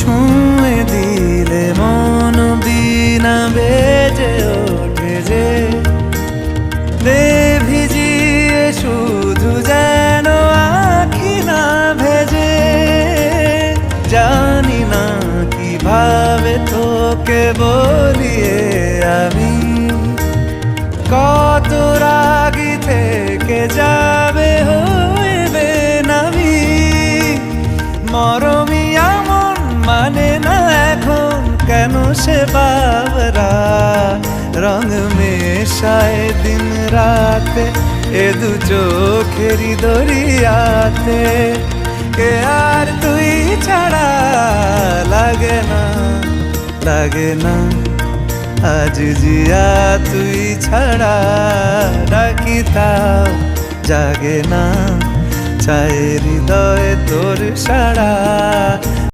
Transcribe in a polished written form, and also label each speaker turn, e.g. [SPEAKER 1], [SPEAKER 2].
[SPEAKER 1] ছুঁয়ে দিলে মন বিনা বেজে ওঠে যে দে ভিজিয়ে শুধু যেন আখি না ভেজে। জানি না কিভাবে তোকে বলিয়ে আমি কত রাগি থেকে যাবে হইবে নামি। মরমি এমন মানে না এখন কেন সে বাবরা রং মেশায় দিন রাতে এ দু চোখেরি দরিয়াতে। কে আর তুই ছাড়া লাগে না লাগে না আজ জিয়া তুই ছাড়া ডাকি তাও জাগে না। চায় হৃদয় তোর সাড়া